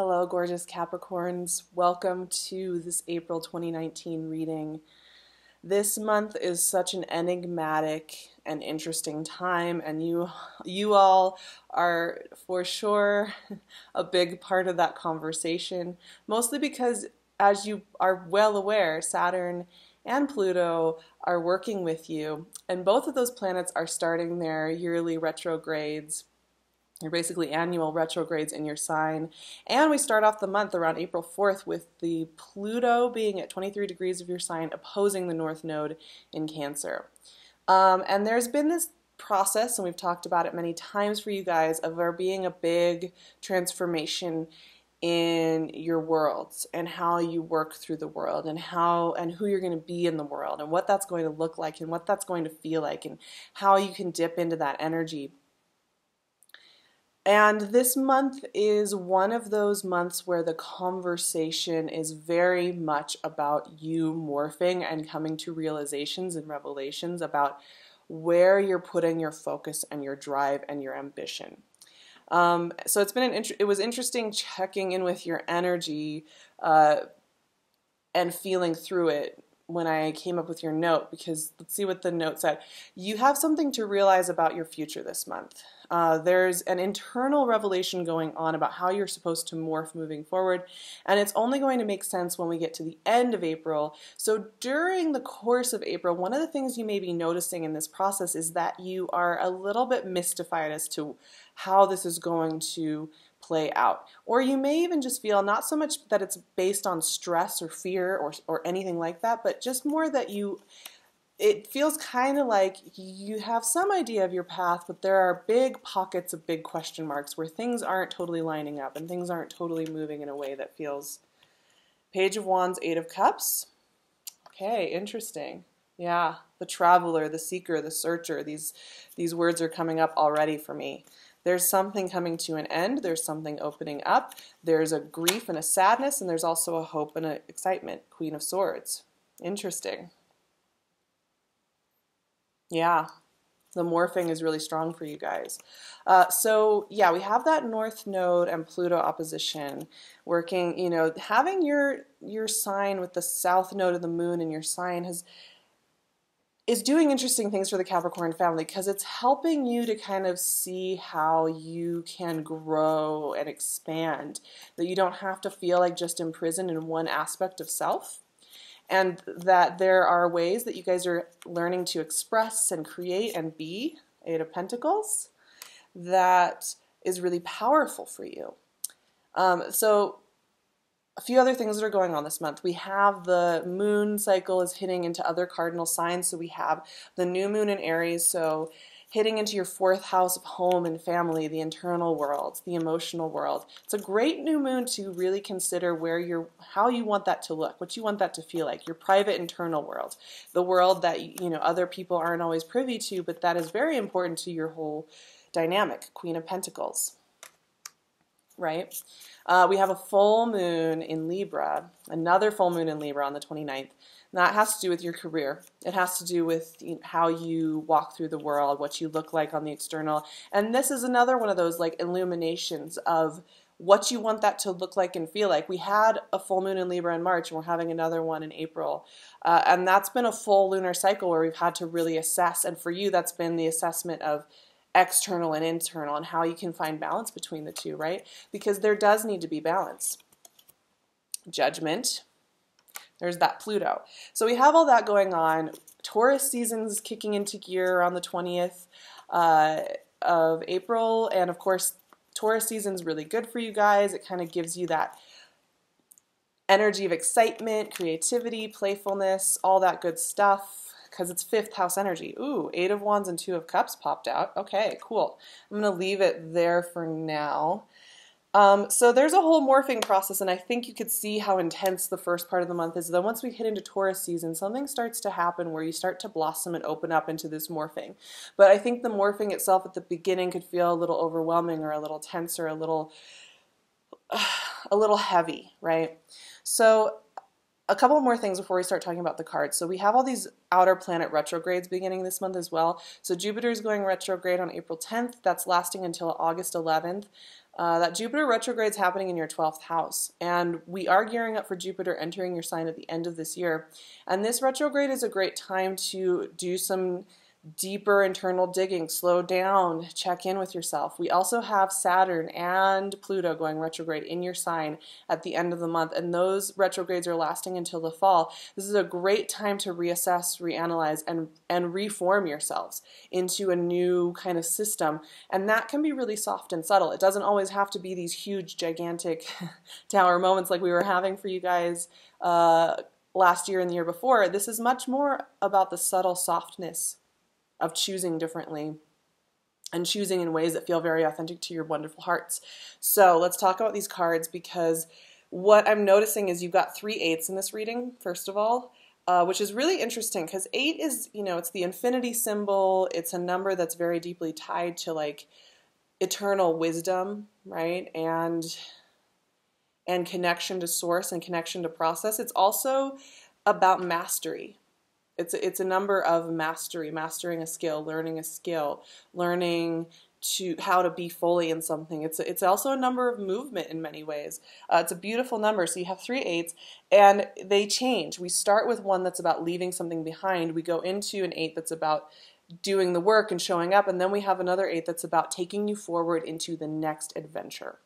Hello, gorgeous Capricorns. Welcome to this April 2019 reading. This month is such an enigmatic and interesting time, and you all are for sure a big part of that conversation, mostly because, as you are well aware, Saturn and Pluto are working with you, and both of those planets are starting their yearly retrogrades. You're basically annual retrogrades in your sign. And we start off the month around April 4th with the Pluto being at 23 degrees of your sign, opposing the North Node in Cancer. And there's been this process, and we've talked about it many times for you guys, of there being a big transformation in your worlds and how you work through the world and who you're going to be in the world and what that's going to look like and what that's going to feel like and how you can dip into that energy. And this month is one of those months where the conversation is very much about you morphing and coming to realizations and revelations about where you're putting your focus and your drive and your ambition. So it was interesting checking in with your energy and feeling through it when I came up with your note, because let's see what the note said. You have something to realize about your future this month. There's an internal revelation going on about how you're supposed to morph moving forward, and it's only going to make sense when we get to the end of April. So during the course of April, one of the things you may be noticing in this process is that you are a little bit mystified as to how this is going to play out. Or you may even just feel not so much that it's based on stress or fear or anything like that, but just more that it feels kind of like you have some idea of your path, but there are big pockets of big question marks where things aren't totally lining up and things aren't totally moving in a way that feels. Page of Wands, Eight of Cups. Okay, interesting. Yeah, the traveler, the seeker, the searcher, these words are coming up already for me. There's something coming to an end, there's something opening up, there's a grief and a sadness, and there's also a hope and an excitement. Queen of Swords. Interesting. Yeah, the morphing is really strong for you guys. So yeah, we have that North Node and Pluto opposition working, having your sign with the South Node of the Moon in your sign is doing interesting things for the Capricorn family, because it's helping you to kind of see how you can grow and expand, that you don't have to feel like just imprisoned in one aspect of self, and that there are ways that you guys are learning to express and create and be. Eight of Pentacles. That is really powerful for you. So a few other things that are going on this month. We have the moon cycle is hitting into other cardinal signs. So we have the new moon in Aries, so hitting into your fourth house of home and family, the internal world, the emotional world. It's a great new moon to really consider how you want that to look, what you want that to feel like, your private internal world, the world that other people aren't always privy to, but that is very important to your whole dynamic. Queen of Pentacles. Right? We have a full moon in Libra, another full moon in Libra on the 29th. And that has to do with your career. It has to do with how you walk through the world, what you look like on the external. And this is another one of those like illuminations of what you want that to look like and feel like. We had a full moon in Libra in March, and we're having another one in April. And that's been a full lunar cycle where we've had to really assess. And for you, that's been the assessment of external and internal, and how you can find balance between the two, right? Because there does need to be balance. Judgment. There's that Pluto. So we have all that going on. Taurus season's kicking into gear on the 20th of April, and of course Taurus season's really good for you guys. It kind of gives you that energy of excitement, creativity, playfulness, all that good stuff, because it's fifth house energy. Ooh, Eight of Wands and Two of Cups popped out. Okay, cool. I'm going to leave it there for now. So there's a whole morphing process, and I think you could see how intense the first part of the month is. Then once we hit into Taurus season, something starts to happen where you start to blossom and open up into this morphing. But I think the morphing itself at the beginning could feel a little overwhelming or a little tense or a little heavy, right? So a couple more things before we start talking about the cards. So we have all these outer planet retrogrades beginning this month as well. So Jupiter is going retrograde on April 10th. That's lasting until August 11th. That Jupiter retrograde is happening in your 12th house. And we are gearing up for Jupiter entering your sign at the end of this year. And this retrograde is a great time to do some deeper internal digging, slow down, check in with yourself. We also have Saturn and Pluto going retrograde in your sign at the end of the month, and those retrogrades are lasting until the fall. This is a great time to reassess, reanalyze, and reform yourselves into a new kind of system, and that can be really soft and subtle. It doesn't always have to be these huge, gigantic tower moments like we were having for you guys last year and the year before. This is much more about the subtle softness of choosing differently and choosing in ways that feel very authentic to your wonderful hearts. So let's talk about these cards, because what I'm noticing is you've got 3 8s in this reading, first of all, which is really interesting because 8 is, it's the infinity symbol. It's a number that's very deeply tied to like eternal wisdom, right? And connection to source and connection to process. It's also about mastery. It's a number of mastery, mastering a skill, learning how to be fully in something. It's also a number of movement in many ways. It's a beautiful number. So you have 3 8s, and they change. We start with one that's about leaving something behind. We go into an 8 that's about doing the work and showing up, and then we have another 8 that's about taking you forward into the next adventure.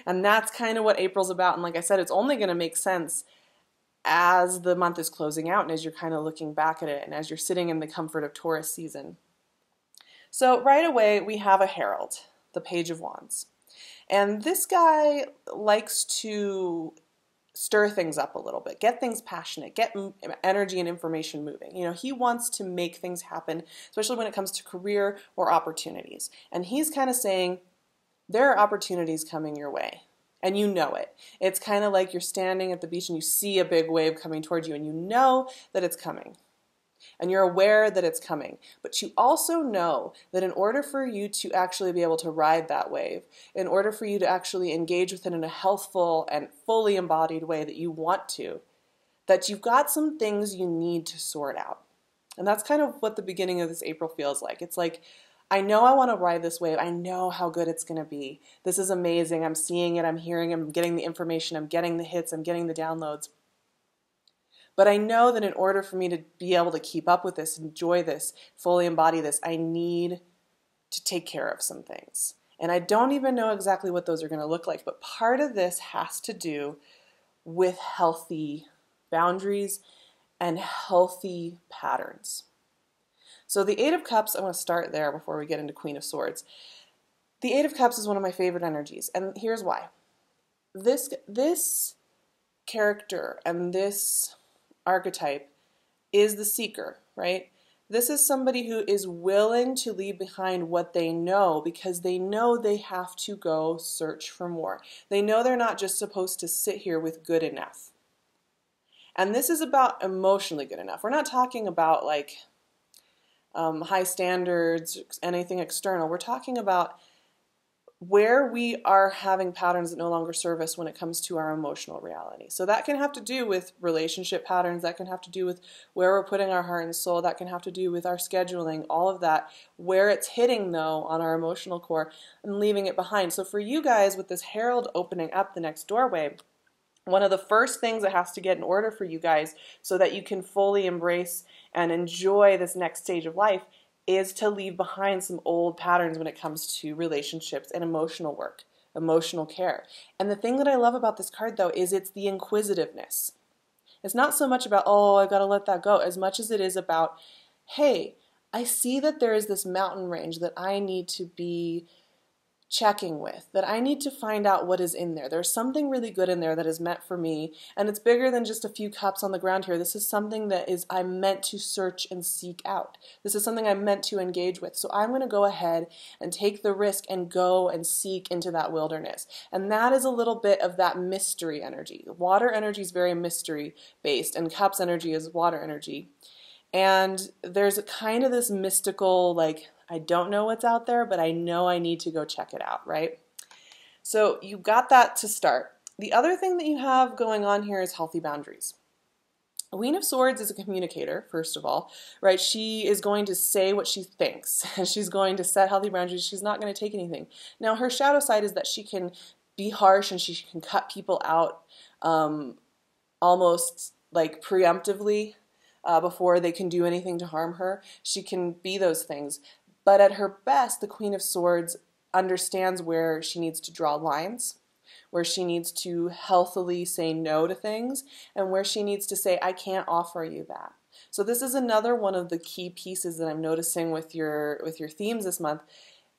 And that's kind of what April's about. And like I said, it's only going to make sense as the month is closing out and as you're kind of looking back at it and as you're sitting in the comfort of Taurus season. So right away we have a herald, the Page of Wands. And this guy likes to stir things up a little bit, get things passionate, get energy and information moving. He wants to make things happen, especially when it comes to career or opportunities. And he's kind of saying, there are opportunities coming your way. And you know it. It's kind of like you're standing at the beach and you see a big wave coming towards you, and you know that it's coming. And you're aware that it's coming. But you also know that in order for you to actually be able to ride that wave, in order for you to actually engage with it in a healthful and fully embodied way that you want to, that you've got some things you need to sort out. And that's kind of what the beginning of this April feels like. It's like, I know I want to ride this wave. I know how good it's going to be. This is amazing. I'm seeing it. I'm hearing it. I'm getting the information. I'm getting the hits. I'm getting the downloads. But I know that in order for me to be able to keep up with this, enjoy this, fully embody this, I need to take care of some things. And I don't even know exactly what those are going to look like. But part of this has to do with healthy boundaries and healthy patterns. So the 8 of Cups, I want to start there before we get into Queen of Swords. The 8 of Cups is one of my favorite energies, and here's why. This character and this archetype is the seeker, right? This is somebody who is willing to leave behind what they know because they know they have to go search for more. They know they're not just supposed to sit here with good enough. And this is about emotionally good enough. We're not talking about like high standards, anything external. We're talking about where we are having patterns that no longer serve us when it comes to our emotional reality. So that can have to do with relationship patterns, that can have to do with where we're putting our heart and soul, that can have to do with our scheduling, all of that, where it's hitting though on our emotional core and leaving it behind. So for you guys, with this herald opening up the next doorway, one of the first things that has to get in order for you guys so that you can fully embrace and enjoy this next stage of life is to leave behind some old patterns when it comes to relationships and emotional work, emotional care. And the thing that I love about this card, though, is it's the inquisitiveness. It's not so much about, oh, I've got to let that go, as much as it is about, hey, I see that there is this mountain range that I need to be checking with, that I need to find out what is in there. There's something really good in there that is meant for me, and it's bigger than just a few cups on the ground here. This is something that I'm meant to search and seek out. This is something I'm meant to engage with. So I'm going to go ahead and take the risk and go and seek into that wilderness. And that is a little bit of that mystery energy. Water energy is very mystery based, and cups energy is water energy. And there's kind of this mystical, like, I don't know what's out there, but I know I need to go check it out, right? So you got that to start. The other thing that you have going on here is healthy boundaries. Queen of Swords is a communicator, first of all, right? She is going to say what she thinks, and she's going to set healthy boundaries. She's not going to take anything. Now, her shadow side is that she can be harsh and she can cut people out almost like preemptively before they can do anything to harm her. She can be those things. But at her best, the Queen of Swords understands where she needs to draw lines, where she needs to healthily say no to things, and where she needs to say, I can't offer you that. So this is another one of the key pieces that I'm noticing with your themes this month,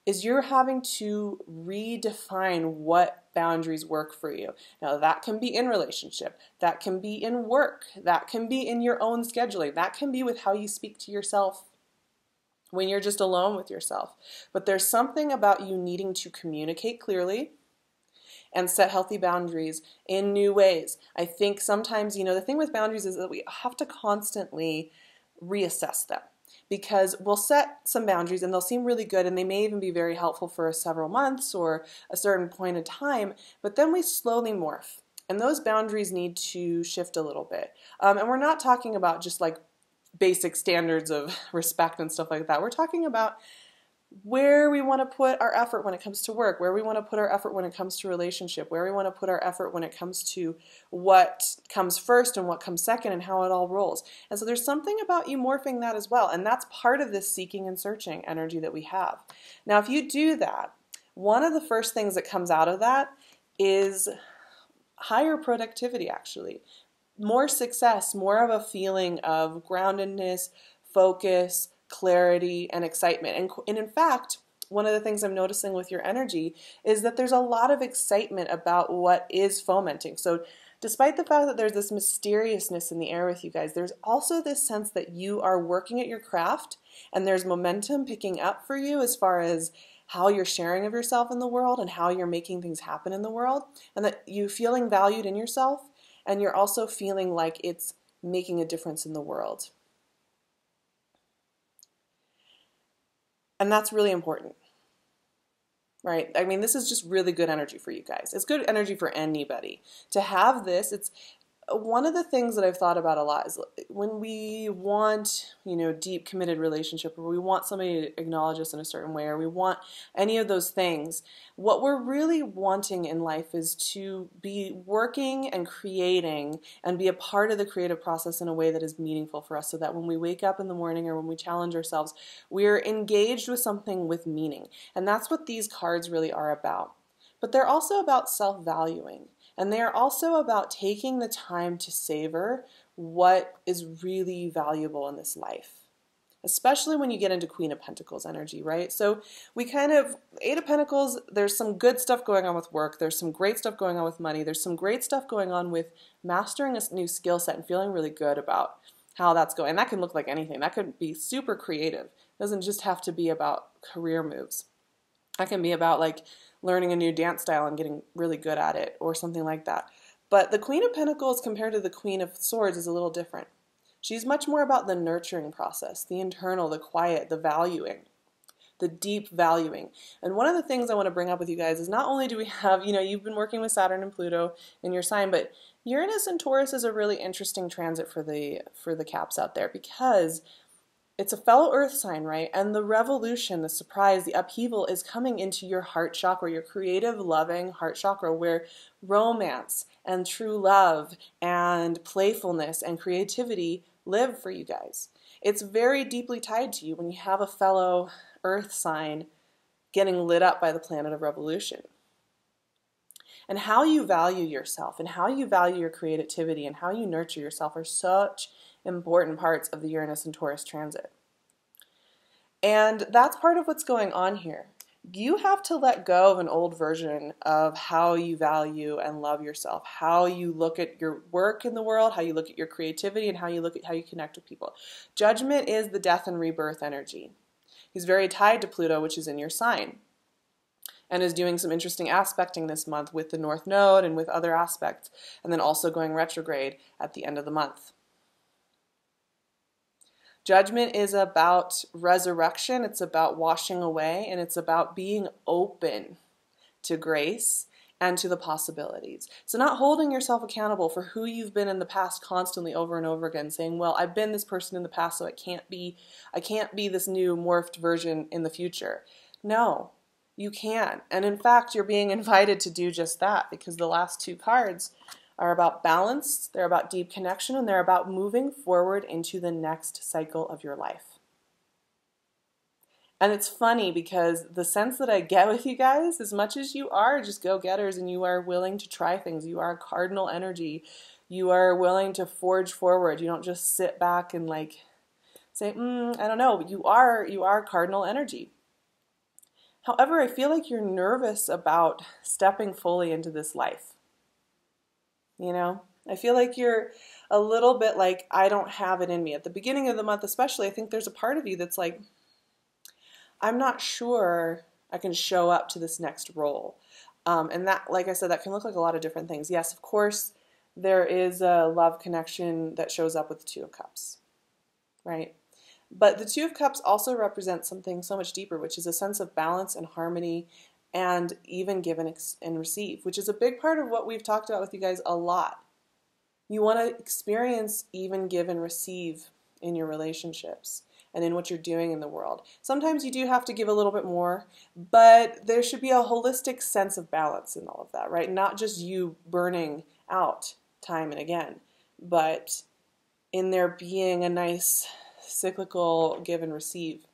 is you're having to redefine what boundaries work for you. Now that can be in relationship, that can be in work, that can be in your own scheduling, that can be with how you speak to yourself when you're just alone with yourself. But there's something about you needing to communicate clearly and set healthy boundaries in new ways. I think sometimes, the thing with boundaries is that we have to constantly reassess them, because we'll set some boundaries and they'll seem really good and they may even be very helpful for several months or a certain point in time, but then we slowly morph and those boundaries need to shift a little bit. And we're not talking about just like basic standards of respect and stuff like that. We're talking about where we want to put our effort when it comes to work, where we want to put our effort when it comes to relationship, where we want to put our effort when it comes to what comes first and what comes second and how it all rolls. And so there's something about you morphing that as well. And that's part of this seeking and searching energy that we have. Now, if you do that, one of the first things that comes out of that is higher productivity, actually. More success, more of a feeling of groundedness, focus, clarity, and excitement. And in fact, one of the things I'm noticing with your energy is that there's a lot of excitement about what is fomenting. So despite the fact that there's this mysteriousness in the air with you guys, there's also this sense that you are working at your craft and there's momentum picking up for you as far as how you're sharing of yourself in the world and how you're making things happen in the world, and that you're feeling valued in yourself and you're also feeling like it's making a difference in the world. And that's really important, right? I mean, this is just really good energy for you guys. It's good energy for anybody. To have this, it's one of the things that I've thought about a lot is when we want, deep committed relationship, or we want somebody to acknowledge us in a certain way, or we want any of those things, what we're really wanting in life is to be working and creating and be a part of the creative process in a way that is meaningful for us, so that when we wake up in the morning or when we challenge ourselves, we're engaged with something with meaning. And that's what these cards really are about. But they're also about self-valuing. And they are also about taking the time to savor what is really valuable in this life, especially when you get into Queen of Pentacles energy, right? So we Eight of Pentacles, there's some good stuff going on with work. There's some great stuff going on with money. There's some great stuff going on with mastering a new skill set and feeling really good about how that's going. And that can look like anything. That could be super creative. It doesn't just have to be about career moves. That can be about like learning a new dance style and getting really good at it or something like that. But the Queen of Pentacles compared to the Queen of Swords is a little different. She's much more about the nurturing process, the internal, the quiet, the valuing, the deep valuing. And one of the things I want to bring up with you guys is not only do we have, you've been working with Saturn and Pluto in your sign, but Uranus and Taurus is a really interesting transit for the Caps out there, because it's a fellow earth sign, right? And the revolution, the surprise, the upheaval is coming into your heart chakra, your creative, loving heart chakra, where romance and true love and playfulness and creativity live for you guys. It's very deeply tied to you when you have a fellow earth sign getting lit up by the planet of revolution. And how you value yourself and how you value your creativity and how you nurture yourself are such important parts of the Uranus and Taurus transit. And that's part of what's going on here. You have to let go of an old version of how you value and love yourself, how you look at your work in the world, how you look at your creativity, and how you look at how you connect with people. Judgment is the death and rebirth energy. He's very tied to Pluto, which is in your sign, and is doing some interesting aspecting this month with the North Node and with other aspects, and then also going retrograde at the end of the month. Judgment is about resurrection, it's about washing away, and it's about being open to grace and to the possibilities. So not holding yourself accountable for who you've been in the past constantly over and over again, saying, well, I've been this person in the past, so I can't be this new morphed version in the future. No, you can. And in fact, you're being invited to do just that, because the last two cards are about balance, they're about deep connection, and they're about moving forward into the next cycle of your life. And it's funny because the sense that I get with you guys, as much as you are just go-getters and you are willing to try things, you are cardinal energy, you are willing to forge forward. You don't just sit back and like say, I don't know, but you are cardinal energy. However, I feel like you're nervous about stepping fully into this life. You know, I feel like you're a little bit like, I don't have it in me. At the beginning of the month especially, I think there's a part of you that's like, I'm not sure I can show up to this next role. And that, like I said, that can look like a lot of different things. Yes, of course, there is a love connection that shows up with the Two of Cups, right? But the Two of Cups also represents something so much deeper, which is a sense of balance and harmony and even give and receive, which is a big part of what we've talked about with you guys a lot. You want to experience even give and receive in your relationships and in what you're doing in the world. Sometimes you do have to give a little bit more, but there should be a holistic sense of balance in all of that, right? Not just you burning out time and again, but in there being a nice cyclical give and receive.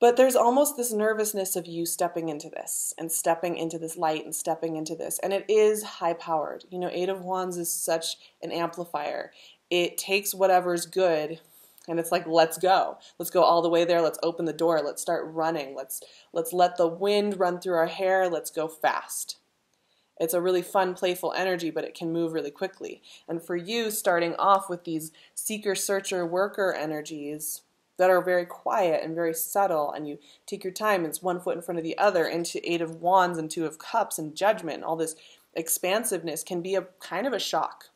But there's almost this nervousness of you stepping into this and stepping into this light and stepping into this. And it is high powered. You know, Eight of Wands is such an amplifier. It takes whatever's good and it's like, let's go. Let's go all the way there. Let's open the door. Let's start running. Let's let the wind run through our hair. Let's go fast. It's a really fun, playful energy, but it can move really quickly. And for you, starting off with these seeker, searcher, worker energies that are very quiet and very subtle, and you take your time, it's one foot in front of the other, into Eight of Wands and Two of Cups and Judgment, and all this expansiveness can be a kind of a shock.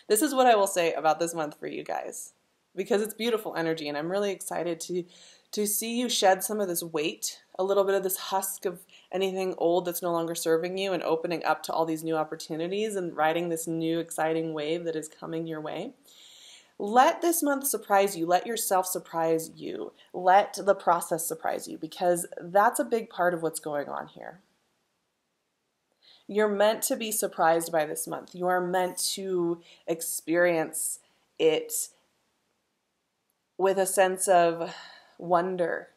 This is what I will say about this month for you guys, because it's beautiful energy, and I'm really excited to see you shed some of this weight, a little bit of this husk of anything old that's no longer serving you, and opening up to all these new opportunities and riding this new exciting wave that is coming your way. Let this month surprise you. Let yourself surprise you. Let the process surprise you, because that's a big part of what's going on here. You're meant to be surprised by this month. You are meant to experience it with a sense of wonder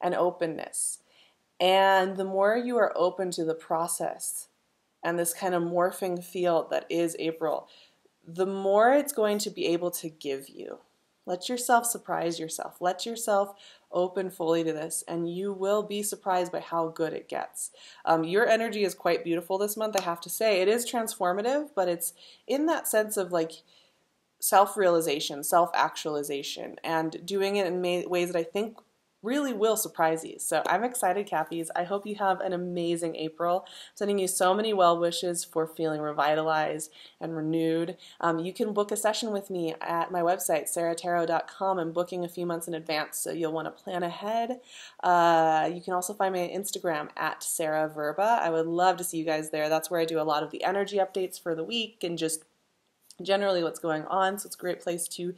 and openness. And the more you are open to the process and this kind of morphing field that is April, the more it's going to be able to give you. Let yourself surprise yourself. Let yourself open fully to this, and you will be surprised by how good it gets. Your energy is quite beautiful this month, I have to say. It is transformative, but it's in that sense of like self-realization, self-actualization, and doing it in ways that I think really will surprise you. So I'm excited, Cappies. I hope you have an amazing April. I'm sending you so many well wishes for feeling revitalized and renewed. You can book a session with me at my website, SARAHTAROT.com. I'm booking a few months in advance, so you'll want to plan ahead. You can also find me on Instagram at SarahVerba. I would love to see you guys there. That's where I do a lot of the energy updates for the week and just generally what's going on. So it's a great place to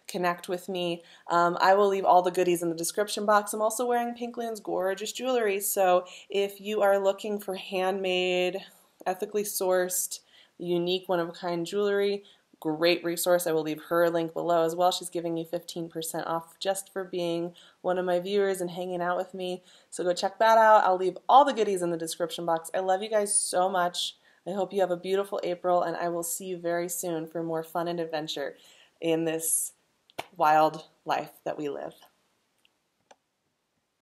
connect with me. I will leave all the goodies in the description box. I'm also wearing PinkLune's gorgeous jewelry, so if you are looking for handmade, ethically sourced, unique, one-of-a-kind jewelry, great resource. I will leave her link below as well. She's giving you 15% off just for being one of my viewers and hanging out with me, so go check that out. I'll leave all the goodies in the description box. I love you guys so much. I hope you have a beautiful April, and I will see you very soon for more fun and adventure in this wild life that we live.